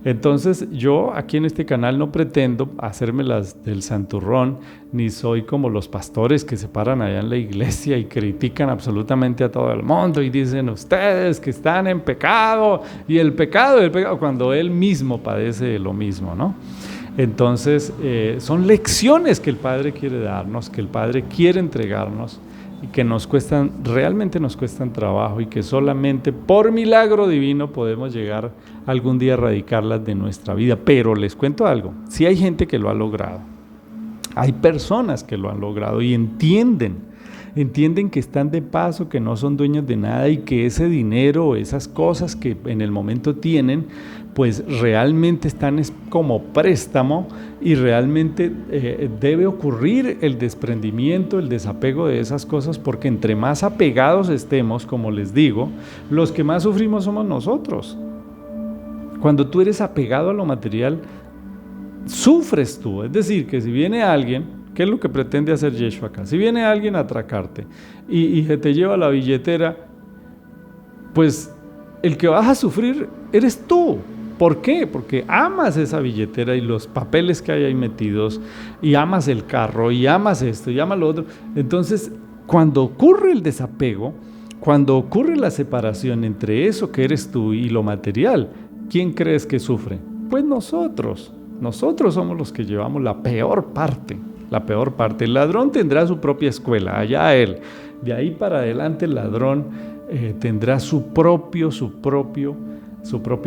Entonces yo aquí en este canal no pretendo hacerme las del santurrón, ni soy como los pastores que se paran allá en la iglesia y critican absolutamente a todo el mundo y dicen ustedes que están en pecado, y el pecado, cuando él mismo padece de lo mismo, ¿no? Entonces son lecciones que el Padre quiere darnos, que el Padre quiere entregarnos, y que realmente nos cuestan trabajo, y que solamente por milagro divino podemos llegar algún día a erradicarlas de nuestra vida. Pero les cuento algo, sí hay gente que lo ha logrado, hay personas que lo han logrado y entienden que están de paso, que no son dueños de nada, y que ese dinero, esas cosas que en el momento tienen, pues realmente están como préstamo, y realmente debe ocurrir el desprendimiento, el desapego de esas cosas, porque entre más apegados estemos, como les digo, los que más sufrimos somos nosotros. Cuando tú eres apegado a lo material, sufres tú. Es decir, que si viene alguien, ¿qué es lo que pretende hacer Yeshua acá? Si viene alguien a atracarte y se te lleva la billetera, pues el que vas a sufrir eres tú. ¿Por qué? Porque amas esa billetera y los papeles que hay ahí metidos, y amas el carro, y amas esto, y amas lo otro. Entonces, cuando ocurre el desapego, cuando ocurre la separación entre eso que eres tú y lo material, ¿quién crees que sufre? Pues nosotros. Nosotros somos los que llevamos la peor parte. La peor parte. El ladrón tendrá su propia escuela, allá él. De ahí para adelante el ladrón tendrá su propia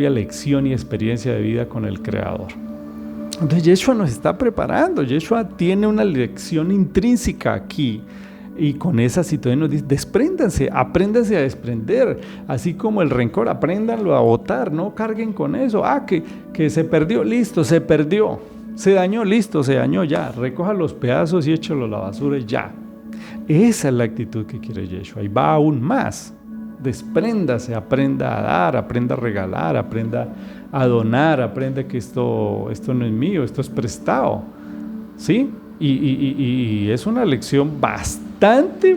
lección y experiencia de vida con el Creador. Entonces Yeshua nos está preparando. Yeshua tiene una lección intrínseca aquí. Y con esa situación nos dice, despréndanse, apréndanse a desprender, así como el rencor, apréndanlo a botar, no carguen con eso. Que se perdió, listo, se perdió, se dañó, listo, se dañó, ya, recoja los pedazos y échalo a la basura y ya. Esa es la actitud que quiere Yeshua, y va aún más. Despréndase, aprenda a dar, aprenda a regalar, aprenda a donar, aprenda que esto no es mío, esto es prestado, ¿sí? Y es una lección bastante,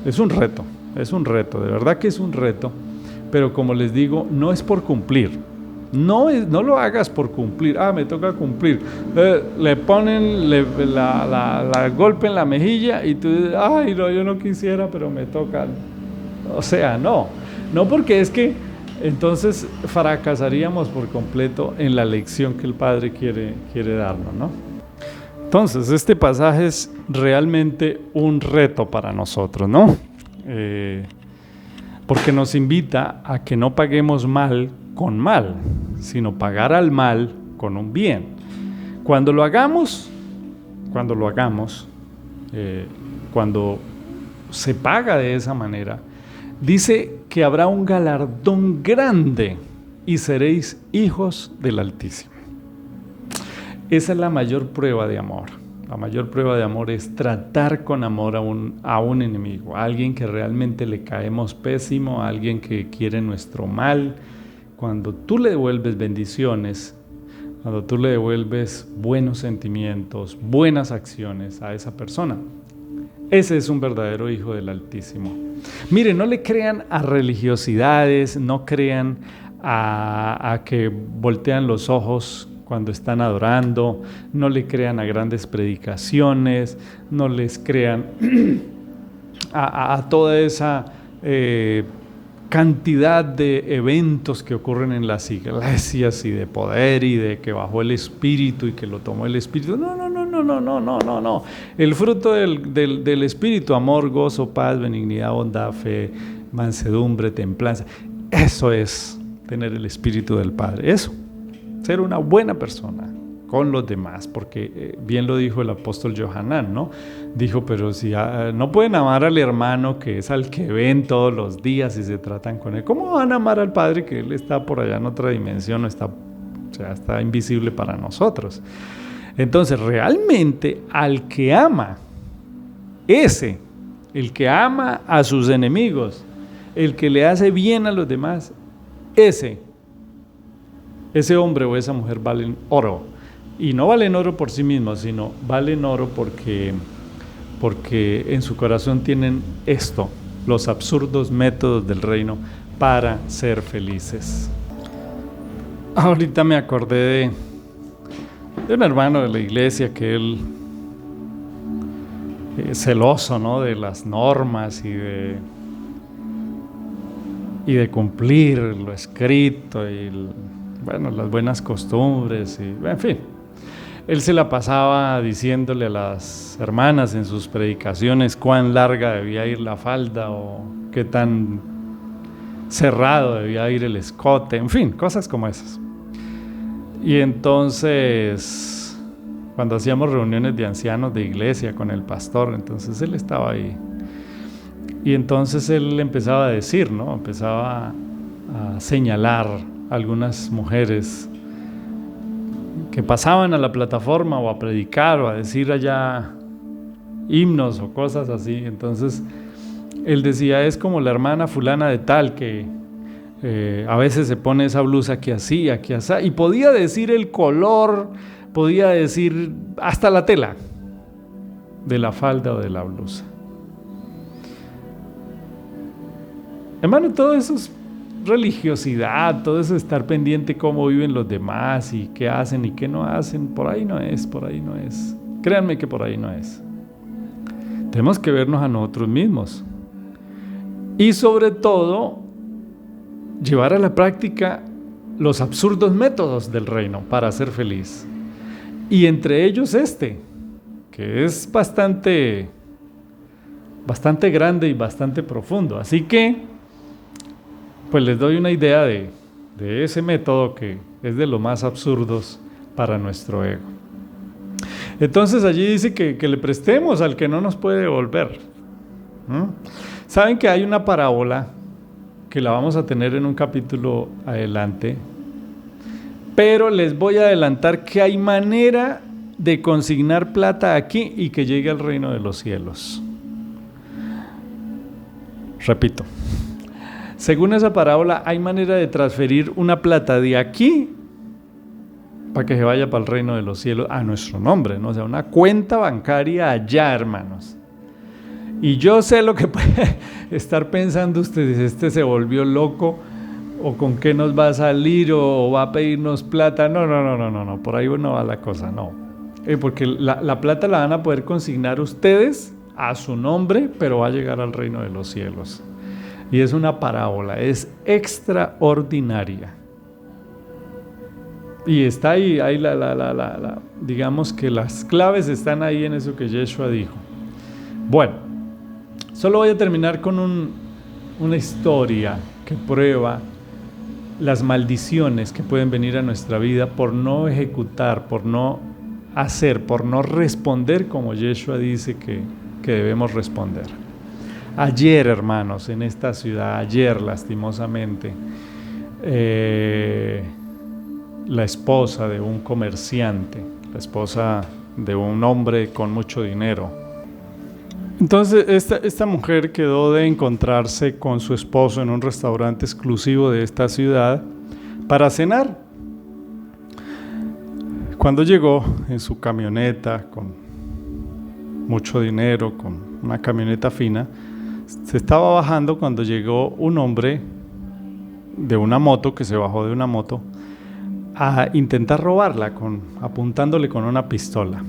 es un reto, de verdad que es un reto, pero como les digo, no es por cumplir, no lo hagas por cumplir, me toca cumplir, le ponen la golpe en la mejilla y tú dices, no, yo no quisiera, pero me toca, o sea, no porque es que entonces fracasaríamos por completo en la lección que el Padre quiere darnos, ¿no? Entonces, este pasaje es realmente un reto para nosotros, ¿no? Porque nos invita a que no paguemos mal con mal, sino pagar al mal con un bien. Cuando lo hagamos, cuando se paga de esa manera, dice que habrá un galardón grande y seréis hijos del Altísimo. Esa es la mayor prueba de amor. La mayor prueba de amor es tratar con amor a un enemigo, a alguien que realmente le caemos pésimo, a alguien que quiere nuestro mal. Cuando tú le devuelves bendiciones, cuando tú le devuelves buenos sentimientos, buenas acciones a esa persona, ese es un verdadero hijo del Altísimo. Mire, no le crean a religiosidades, no crean a que voltean los ojos cuando están adorando, no le crean a grandes predicaciones, no les crean a toda esa cantidad de eventos que ocurren en las iglesias y de poder y de que bajó el Espíritu y que lo tomó el Espíritu. No. El fruto del Espíritu, amor, gozo, paz, benignidad, bondad, fe, mansedumbre, templanza. Eso es tener el Espíritu del Padre. Eso, ser una buena persona con los demás, porque bien lo dijo el apóstol Yohanan, ¿no? Dijo, pero si no pueden amar al hermano que es al que ven todos los días y se tratan con él, ¿cómo van a amar al Padre que él está por allá en otra dimensión, está invisible para nosotros? Entonces, realmente al que ama, el que ama a sus enemigos, el que le hace bien a los demás, ese hombre o esa mujer valen oro. Y no valen oro por sí mismos, sino valen oro porque en su corazón tienen esto, los absurdos métodos del reino para ser felices. Ahorita me acordé de un hermano de la iglesia que él, celoso, ¿no?, de las normas y de cumplir lo escrito y las buenas costumbres, y en fin. Él se la pasaba diciéndole a las hermanas en sus predicaciones cuán larga debía ir la falda o qué tan cerrado debía ir el escote, en fin, cosas como esas. Y entonces, cuando hacíamos reuniones de ancianos de iglesia con el pastor, entonces él estaba ahí. Y entonces él empezaba a decir, ¿no? Empezaba a señalar a algunas mujeres que pasaban a la plataforma o a predicar o a decir allá himnos o cosas así. Entonces él decía, es como la hermana fulana de tal que a veces se pone esa blusa aquí así, y podía decir el color, podía decir hasta la tela de la falda o de la blusa. Hermano, todo eso religiosidad, todo eso de estar pendiente cómo viven los demás y qué hacen y qué no hacen, por ahí no es. Créanme que por ahí no es. Tenemos que vernos a nosotros mismos. Y sobre todo, llevar a la práctica los absurdos métodos del reino para ser feliz. Y entre ellos que es bastante grande y bastante profundo. Así que, pues les doy una idea de ese método que es de los más absurdos para nuestro ego. Entonces allí dice que le prestemos al que no nos puede devolver. Saben que hay una parábola que la vamos a tener en un capítulo adelante, pero les voy a adelantar que hay manera de consignar plata aquí y que llegue al reino de los cielos. Repito, según esa parábola hay manera de transferir una plata de aquí para que se vaya para el reino de los cielos a nuestro nombre, ¿no? O sea, una cuenta bancaria allá, hermanos. Y yo sé lo que puede estar pensando ustedes, este se volvió loco, o con qué nos va a salir, o va a pedirnos plata. No, por ahí no va la cosa, no. Porque la plata la van a poder consignar ustedes a su nombre, pero va a llegar al reino de los cielos. Y es una parábola, es extraordinaria. Y está ahí digamos que las claves están ahí en eso que Yeshua dijo. Bueno, solo voy a terminar con una historia que prueba las maldiciones que pueden venir a nuestra vida por no ejecutar, por no hacer, por no responder como Yeshua dice que debemos responder. Ayer, hermanos, en esta ciudad, ayer lastimosamente, la esposa de un comerciante, la esposa de un hombre con mucho dinero. Entonces esta mujer quedó de encontrarse con su esposo en un restaurante exclusivo de esta ciudad para cenar. Cuando llegó en su camioneta con mucho dinero, con una camioneta fina, se estaba bajando cuando llegó un hombre de una moto, que se bajó de una moto, a intentar robarla, apuntándole con una pistola.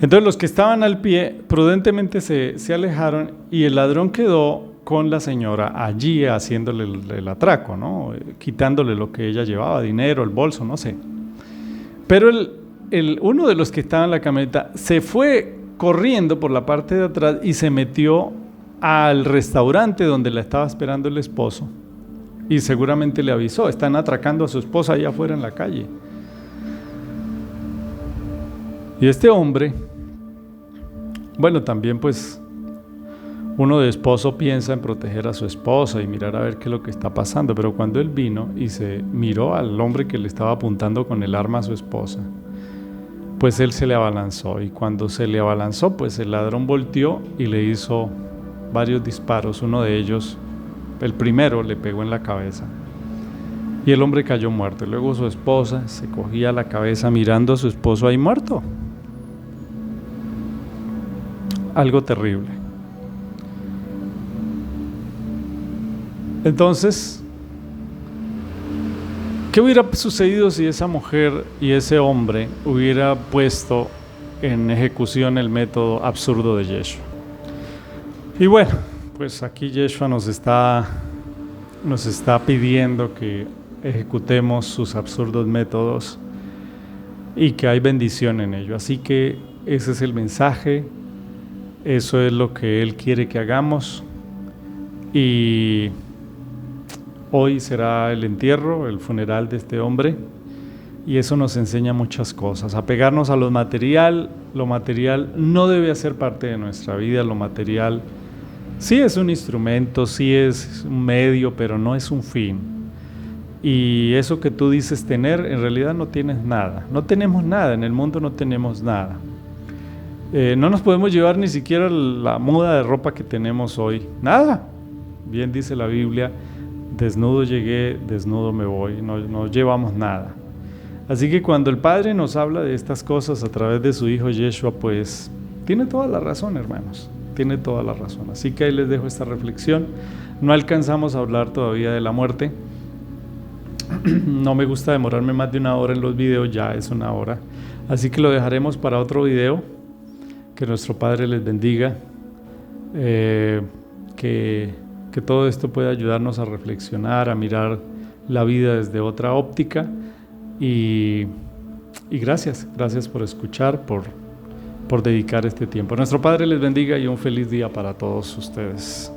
Entonces los que estaban al pie prudentemente se alejaron y el ladrón quedó con la señora allí haciéndole el atraco, ¿no? Quitándole lo que ella llevaba, dinero, el bolso, no sé. Pero uno de los que estaba en la camioneta se fue corriendo por la parte de atrás y se metió al restaurante donde la estaba esperando el esposo y seguramente le avisó: están atracando a su esposa allá afuera en la calle. Y este hombre, bueno, también pues uno de esposo piensa en proteger a su esposa y mirar a ver qué es lo que está pasando, pero cuando él vino y se miró al hombre que le estaba apuntando con el arma a su esposa, pues él se le abalanzó, y cuando se le abalanzó, pues el ladrón volteó y le hizo varios disparos. Uno de ellos, el primero, le pegó en la cabeza y el hombre cayó muerto. Luego su esposa se cogía la cabeza mirando a su esposo ahí muerto. Algo terrible. Entonces, ¿qué hubiera sucedido si esa mujer y ese hombre hubiera puesto en ejecución el método absurdo de Yeshua? Y bueno, pues aquí Yeshua nos está pidiendo que ejecutemos sus absurdos métodos y que hay bendición en ello. Así que ese es el mensaje, eso es lo que Él quiere que hagamos. Y hoy será el entierro, el funeral de este hombre, y eso nos enseña muchas cosas. Apegarnos a lo material no debe ser parte de nuestra vida. Lo material sí es un instrumento, sí es un medio, pero no es un fin. Y eso que tú dices tener, en realidad no tienes nada. No tenemos nada, en el mundo no tenemos nada. No nos podemos llevar ni siquiera la muda de ropa que tenemos hoy. Nada. Bien dice la Biblia: desnudo llegué, desnudo me voy. No llevamos nada. Así que cuando el Padre nos habla de estas cosas a través de su Hijo Yeshua, pues tiene toda la razón, hermanos. Tiene toda la razón. Así que ahí les dejo esta reflexión. No alcanzamos a hablar todavía de la muerte. No me gusta demorarme más de 1 hora en los videos, ya es 1 hora. Así que lo dejaremos para otro video. Que nuestro Padre les bendiga. Que todo esto pueda ayudarnos a reflexionar, a mirar la vida desde otra óptica. Y gracias por escuchar, por dedicar este tiempo. Nuestro Padre les bendiga y un feliz día para todos ustedes.